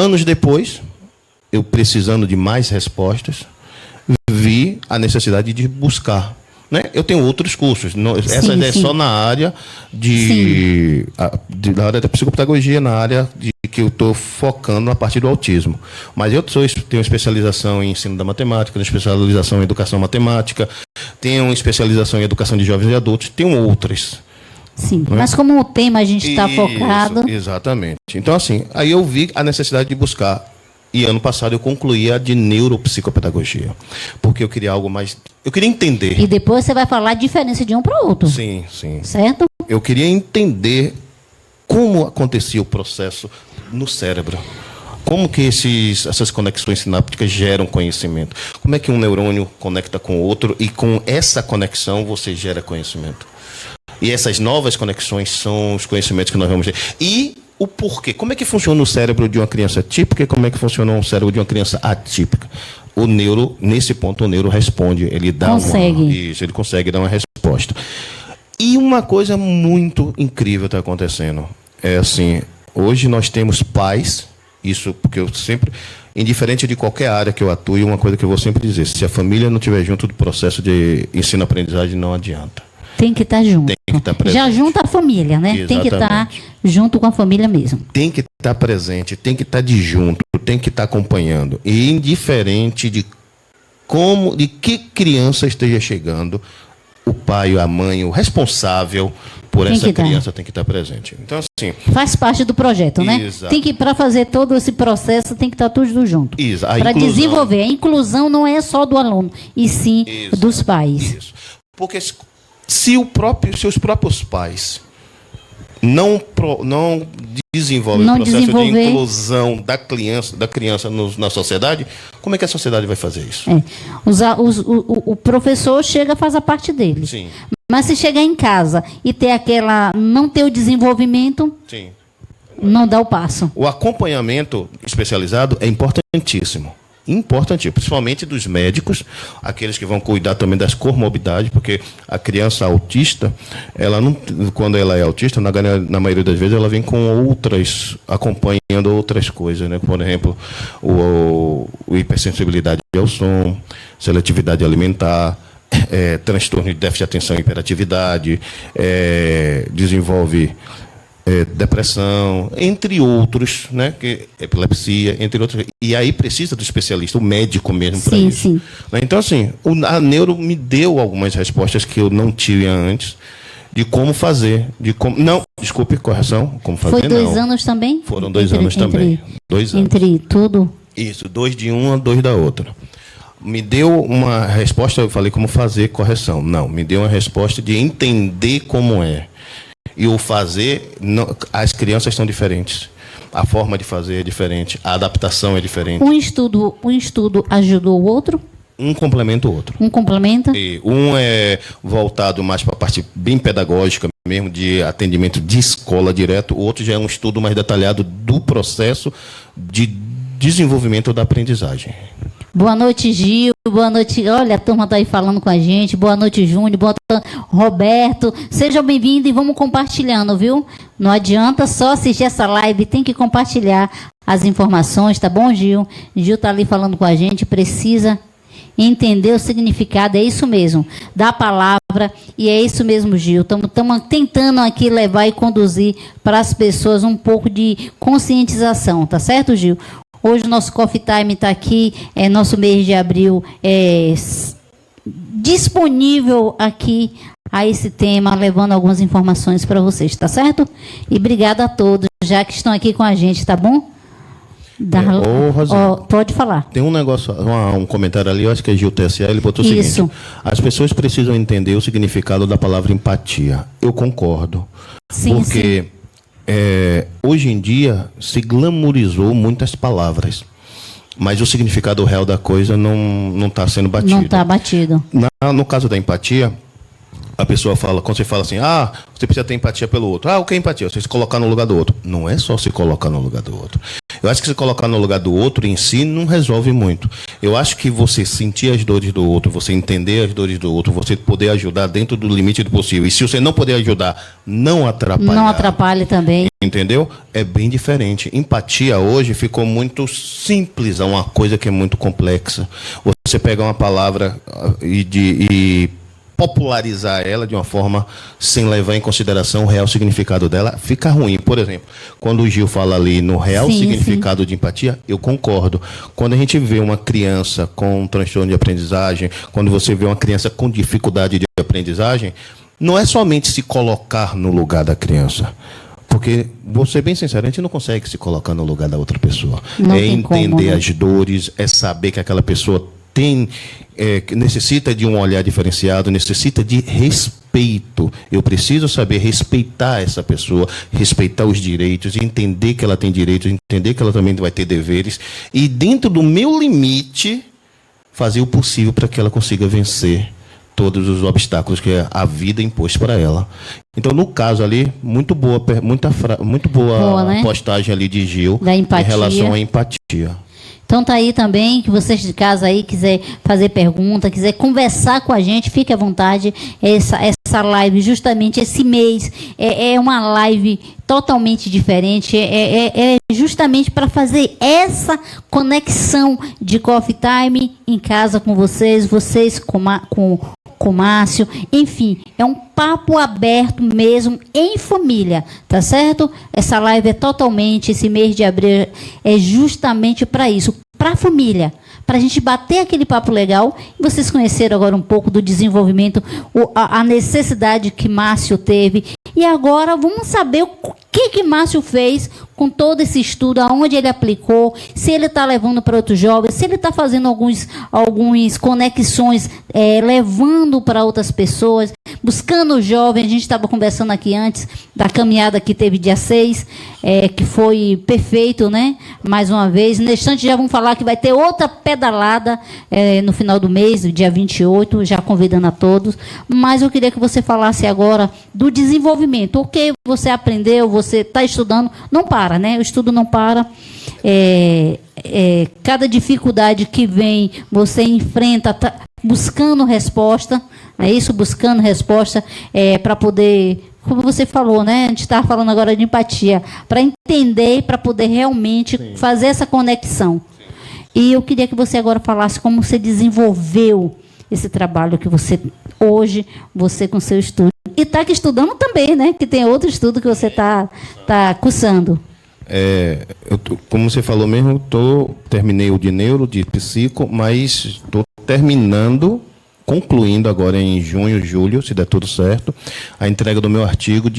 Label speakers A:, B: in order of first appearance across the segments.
A: Anos depois, eu precisando de mais respostas, vi a necessidade de buscar. Né? Eu tenho outros cursos. Essa é só na área da área da psicopedagogia, na área que eu estou focando a partir do autismo. Mas eu tenho especialização em ensino da matemática, tenho especialização em educação matemática, tenho especialização em educação de jovens e adultos, tenho outras.
B: Sim, mas como o tema a gente está focado...
A: Exatamente. Então, assim, aí eu vi a necessidade de buscar. E ano passado eu concluí a de neuropsicopedagogia. Porque eu queria algo mais... Eu queria entender.
B: E depois você vai falar a diferença de um para o outro.
A: Sim, sim.
B: Certo?
A: Eu queria entender como acontecia o processo no cérebro. Como que essas conexões sinápticas geram conhecimento. Como é que um neurônio conecta com o outro e com essa conexão você gera conhecimento. E essas novas conexões são os conhecimentos que nós vamos ter. E o porquê. Como é que funciona o cérebro de uma criança típica e como é que funciona o cérebro de uma criança atípica? O neuro, nesse ponto, o neuro responde. Ele ele consegue dar uma resposta. E uma coisa muito incrível está acontecendo. É assim, hoje nós temos pais, isso porque eu sempre, indiferente de qualquer área que eu atue, uma coisa que eu vou sempre dizer, se a família não estiver junto do processo de ensino-aprendizagem, não adianta.
B: Tem que estar junto.
A: Tem que estar presente.
B: Já junta a família, né?
A: Exatamente.
B: Tem que estar junto com a família mesmo.
A: Tem que estar presente, tem que estar de junto, tem que estar acompanhando. E indiferente de que criança esteja chegando, o pai, a mãe, o responsável por essa criança tem que estar presente. Então, assim...
B: Faz parte do projeto, né?
A: Exato.
B: Tem que, para fazer todo esse processo, tem que estar tudo junto. Para desenvolver. A inclusão não é só do aluno, e sim dos pais.
A: Isso. Porque se os próprios pais não desenvolvem o processo de inclusão da criança na sociedade, como é que a sociedade vai fazer isso?
B: O professor chega, faz a parte dele.
A: Sim.
B: Mas se chegar em casa e não ter o desenvolvimento,
A: sim,
B: não dá o passo.
A: O acompanhamento especializado é importantíssimo. Importante, principalmente dos médicos, aqueles que vão cuidar também das comorbidades, porque a criança autista, quando ela é autista, na maioria das vezes ela vem com acompanhando outras coisas, né? Por exemplo, o hipersensibilidade ao som, seletividade alimentar, transtorno de déficit de atenção e hiperatividade, desenvolve depressão, entre outros, né? Epilepsia, entre outros. E aí precisa do especialista, o médico mesmo para isso. Sim. Então, assim, a neuro me deu algumas respostas que eu não tinha antes de como fazer. Como fazer.
B: Foi 2 anos também?
A: Foram 2 anos também. 2 anos.
B: Entre tudo?
A: Isso, 2 de uma, 2 da outra. Me deu uma resposta, eu falei como fazer correção. Não, me deu uma resposta de entender como é. E o fazer, as crianças são diferentes. A forma de fazer é diferente. A adaptação é diferente.
B: Um estudo ajudou o outro?
A: Um complementa o outro.
B: Um complementa?
A: E um é voltado mais para a parte bem pedagógica mesmo, de atendimento de escola direto. O outro já é um estudo mais detalhado do processo de desenvolvimento da aprendizagem.
B: Boa noite, Gil. Boa noite. Olha, a turma está aí falando com a gente. Boa noite, Júnior. Boa noite, Roberto. Sejam bem-vindos e vamos compartilhando, viu? Não adianta só assistir essa live, tem que compartilhar as informações, tá bom, Gil? Gil está ali falando com a gente, precisa entender o significado, é isso mesmo, da palavra, e é isso mesmo, Gil. Estamos tentando aqui levar e conduzir para as pessoas um pouco de conscientização, tá certo, Gil? Hoje o nosso Coffee Time está aqui, nosso mês de abril disponível aqui a esse tema, levando algumas informações para vocês, tá certo? E obrigada a todos, já que estão aqui com a gente, tá bom? Pode falar.
A: Tem um negócio, um comentário ali, eu acho que é Gil TSA, ele botou o seguinte: as pessoas precisam entender o significado da palavra empatia. Eu concordo.
B: Sim,
A: porque... hoje em dia se glamorizou muitas palavras, mas o significado real da coisa não está sendo batido.
B: Não está batido.
A: No caso da empatia, a pessoa fala, quando você fala assim, você precisa ter empatia pelo outro. O que é empatia? Você se colocar no lugar do outro. Não é só se colocar no lugar do outro. Eu acho que se colocar no lugar do outro em si não resolve muito. Eu acho que você sentir as dores do outro, você entender as dores do outro, você poder ajudar dentro do limite do possível. E se você não puder ajudar, não atrapalhar.
B: Não atrapalhe também.
A: Entendeu? É bem diferente. Empatia hoje ficou muito simples, é uma coisa que é muito complexa. Você pegar uma palavra e popularizar ela de uma forma sem levar em consideração o real significado dela, fica ruim. Por exemplo, quando o Gil fala ali no real significado de empatia, eu concordo. Quando a gente vê uma criança com um transtorno de aprendizagem, quando você vê uma criança com dificuldade de aprendizagem, não é somente se colocar no lugar da criança. Porque, vou ser bem sincero, a gente não consegue se colocar no lugar da outra pessoa.
B: Não
A: é
B: tem
A: entender
B: como, né?
A: as dores, é saber que aquela pessoa necessita de um olhar diferenciado, necessita de respeito. Eu preciso saber respeitar essa pessoa, respeitar os direitos, entender que ela tem direitos, entender que ela também vai ter deveres. E dentro do meu limite, fazer o possível para que ela consiga vencer todos os obstáculos que a vida impôs para ela. Então, no caso ali, muito boa
B: né?
A: postagem ali de Gil
B: Da empatia.
A: em relação à empatia.
B: Então tá aí também, que vocês de casa aí quiser fazer pergunta, quiser conversar com a gente, fique à vontade. Essa live, justamente esse mês, é uma live totalmente diferente. É justamente para fazer essa conexão de coffee time em casa com vocês com o Márcio, enfim, é um papo aberto mesmo em família, tá certo? Essa live é totalmente, esse mês de abril é justamente para isso, para a família, para a gente bater aquele papo legal. Vocês conheceram agora um pouco do desenvolvimento, a necessidade que Márcio teve, e agora vamos saber o que Márcio fez com todo esse estudo, aonde ele aplicou, se ele está levando para outros jovens, se ele está fazendo algumas conexões, levando para outras pessoas, buscando os jovens. A gente estava conversando aqui antes da caminhada que teve dia 6, que foi perfeito, né? Mais uma vez. Neste instante já vamos falar que vai ter outra pedalada no final do mês, dia 28, já convidando a todos. Mas eu queria que você falasse agora do desenvolvimento. O que você aprendeu, você está estudando, não para, né? O estudo não para. Cada dificuldade que vem, você enfrenta, buscando resposta, é isso? Buscando resposta para poder, como você falou, né? A gente está falando agora de empatia, para entender e para poder realmente fazer essa conexão. E eu queria que você agora falasse como você desenvolveu esse trabalho que hoje, você com seu estudo. E está aqui estudando também, né? Que tem outro estudo que você está cursando.
A: Como você falou mesmo, terminei o de neuro, de psico, mas estou concluindo agora em junho, julho, se der tudo certo, a entrega do meu artigo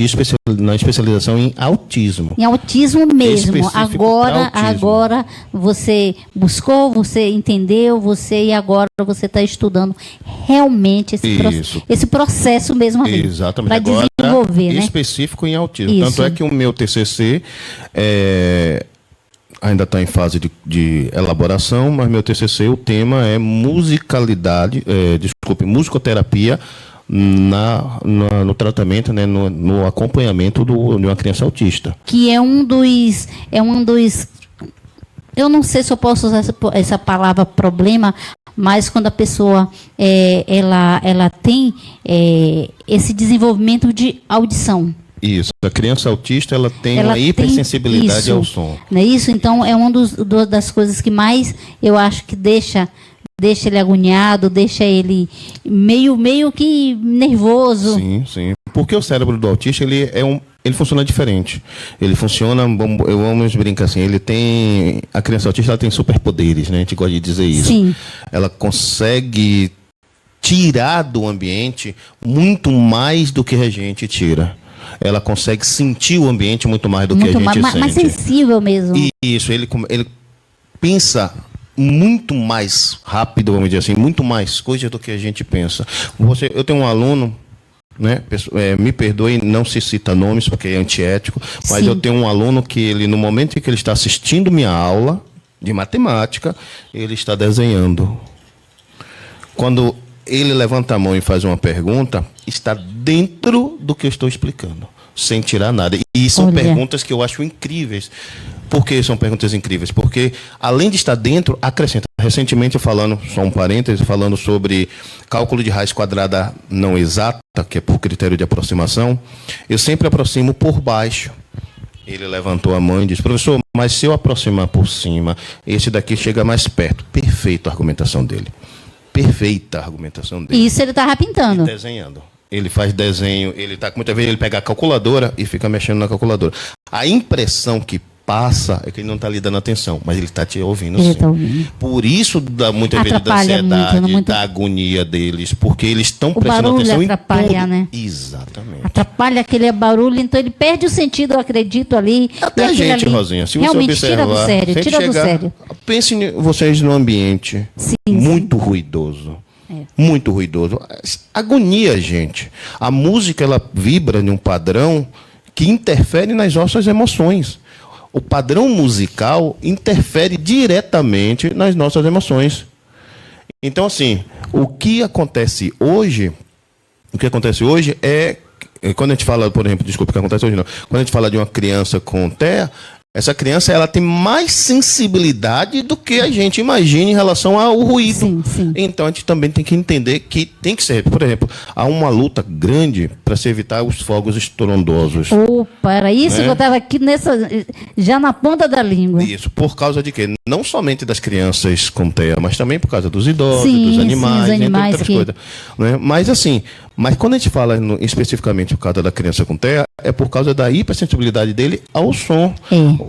A: na especialização em autismo.
B: Em autismo mesmo.
A: Específico para autismo.
B: Agora você buscou, você entendeu, e agora você está estudando realmente esse processo mesmo ali.
A: Exatamente.
B: Para desenvolver, né?
A: Específico em autismo.
B: Isso.
A: Tanto é que o meu TCC ainda está em fase de elaboração, mas meu TCC, o tema é musicoterapia no tratamento, né, no acompanhamento de uma criança autista.
B: Que é um dos, eu não sei se eu posso usar essa palavra problema, mas quando a pessoa ela tem esse desenvolvimento de audição.
A: Isso, a criança autista ela tem uma hipersensibilidade ao som.
B: Não é isso? Então, é uma das coisas que mais eu acho que deixa ele agoniado, deixa ele meio que nervoso.
A: Sim. Porque o cérebro do autista, ele funciona diferente. Ele funciona, vamos brincar assim, a criança autista ela tem superpoderes, né? A gente gosta de dizer isso.
B: Sim.
A: Ela consegue tirar do ambiente muito mais do que a gente tira. Ela consegue sentir o ambiente muito mais do que a gente sente.
B: Mais sensível mesmo.
A: Isso, ele pensa muito mais rápido, vamos dizer assim, muito mais coisas do que a gente pensa. Eu tenho um aluno, né, me perdoe, não se cita nomes porque é antiético, mas
B: Sim.
A: Eu tenho um aluno que no momento em que ele está assistindo minha aula de matemática, ele está desenhando. Quando ele levanta a mão e faz uma pergunta, está dentro do que eu estou explicando, sem tirar nada. E são perguntas que eu acho incríveis. Por que são perguntas incríveis? Porque, além de estar dentro, acrescenta. Recentemente, falando, só um parêntese, falando sobre cálculo de raiz quadrada não exata, que é por critério de aproximação, eu sempre aproximo por baixo. Ele levantou a mão e disse, professor, mas se eu aproximar por cima, esse daqui chega mais perto. Perfeita a argumentação dele. Perfeita a argumentação dele.
B: Isso ele estava pintando.
A: E desenhando. Ele faz desenho, muitas vezes ele pega a calculadora e fica mexendo na calculadora. A impressão que passa é que ele não está lhe dando atenção, mas ele está te ouvindo,
B: ele
A: sim.
B: Tá ouvindo.
A: Por isso, muitas vezes, da ansiedade, da agonia deles, porque eles estão prestando atenção em tudo.
B: Atrapalha, né?
A: Exatamente.
B: Atrapalha aquele barulho, então ele perde o sentido, eu acredito, ali.
A: Até a gente, Rosinha, se você observar...
B: Tira do sério.
A: Pense vocês num ambiente muito ruidoso. Muito ruidoso. Agonia, gente. A música, ela vibra em um padrão que interfere nas nossas emoções. O padrão musical interfere diretamente nas nossas emoções. Então, assim, o que acontece hoje é, quando a gente fala, por exemplo, desculpa, o que acontece hoje não, quando a gente fala de uma criança com TEA, essa criança ela tem mais sensibilidade do que a gente imagina em relação ao ruído.
B: Sim, sim.
A: Então a gente também tem que entender que tem que ser, por exemplo, há uma luta grande para se evitar os fogos estrondosos.
B: Opa, era isso, né? Que eu estava aqui já na ponta da língua.
A: Isso, por causa de quê? Não somente das crianças com TEA, mas também por causa dos idosos, dos animais,
B: os animais
A: entre outras coisas. Né? Mas assim, quando a gente fala especificamente por causa da criança com TEA, é por causa da hipersensibilidade dele ao som.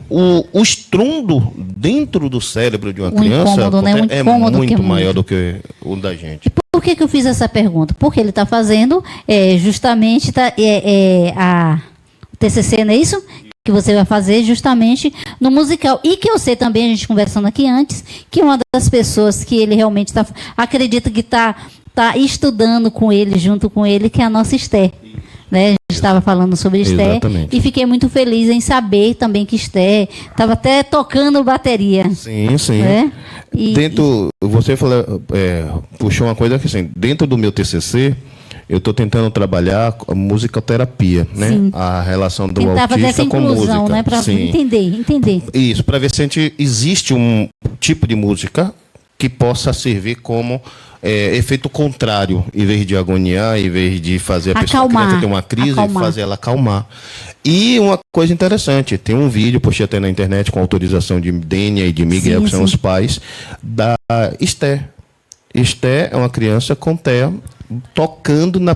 A: O estrondo dentro do cérebro de uma criança é muito maior do que o da gente.
B: Por que eu fiz essa pergunta? Porque ele está fazendo justamente a TCC, não é isso? Que você vai fazer justamente no musical. E que eu sei também, a gente conversando aqui antes, que uma das pessoas que ele realmente acredita que está estudando com ele, junto com ele, que é a nossa Esther. Né? A gente estava falando sobre Esther.
A: Exatamente.
B: E fiquei muito feliz em saber também que Esther estava até tocando bateria.
A: Sim, sim.
B: Né?
A: Você puxou uma coisa que assim, dentro do meu TCC, eu estou tentando trabalhar a musicoterapia, né?
B: Sim.
A: A relação do
B: autista fazer essa inclusão,
A: com música.
B: Né? Para entender.
A: Isso, para ver se existe um tipo de música que possa servir como efeito contrário, em vez de agoniar, em vez de fazer a criança ter uma crise, fazer ela acalmar. E uma coisa interessante, tem um vídeo, postei até na internet, com autorização de Dênia e de Miguel, que são os pais, da Esther. Esther é uma criança com TEA, tocando na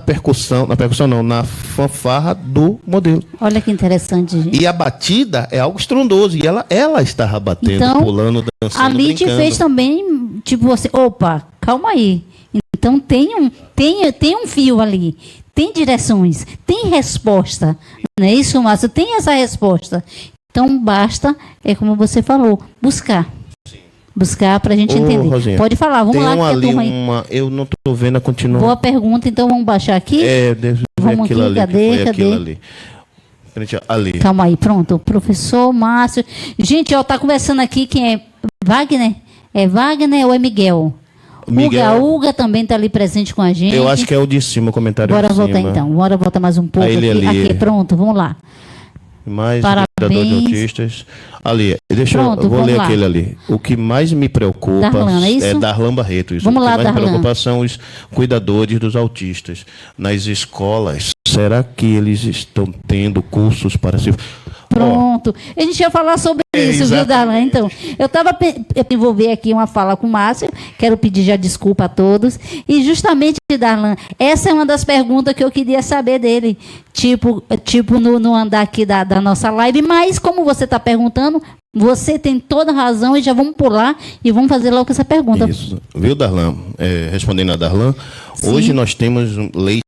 A: fanfarra do modelo.
B: Olha que interessante, gente.
A: E a batida é algo estrondoso, e ela estava batendo, então, pulando, dançando,
B: ali brincando. Te fez também, tipo assim, opa, calma aí. Então tem um fio ali, tem direções, tem resposta. Não é isso, Márcio? Tem essa resposta. Então basta, como você falou, buscar. Buscar para a gente entender.
A: Rosinha,
B: pode falar, vamos lá.
A: Eu não estou vendo a continuar.
B: Boa pergunta, então vamos baixar aqui.
A: Vamos aqui, cadê? Ali.
B: Calma aí, pronto. Professor Márcio. Gente, tá conversando aqui quem é Wagner? É Wagner ou é Miguel? Uga também está ali presente com a gente.
A: Eu acho que é o de cima, o comentário
B: Bora
A: de cima.
B: voltar então, bora voltar mais um pouco aqui. Pronto, vamos lá.
A: Mais cuidador de autistas. Ali, vou ler aquele ali. O que mais me preocupa é Darlan Barreto. Isso.
B: Vamos lá,
A: o que mais
B: Darlan.
A: me preocupa são os cuidadores dos autistas. Nas escolas, será que eles estão tendo cursos para se...
B: Pronto. A gente ia falar sobre isso, viu, Darlan? Então, eu estava envolver aqui uma fala com o Márcio, quero pedir já desculpa a todos. E justamente, Darlan, essa é uma das perguntas que eu queria saber dele. Tipo no andar aqui da nossa live, mas como você está perguntando, você tem toda a razão e já vamos pular e vamos fazer logo essa pergunta.
A: Isso. Viu, Darlan? Respondendo a Darlan, hoje nós temos leis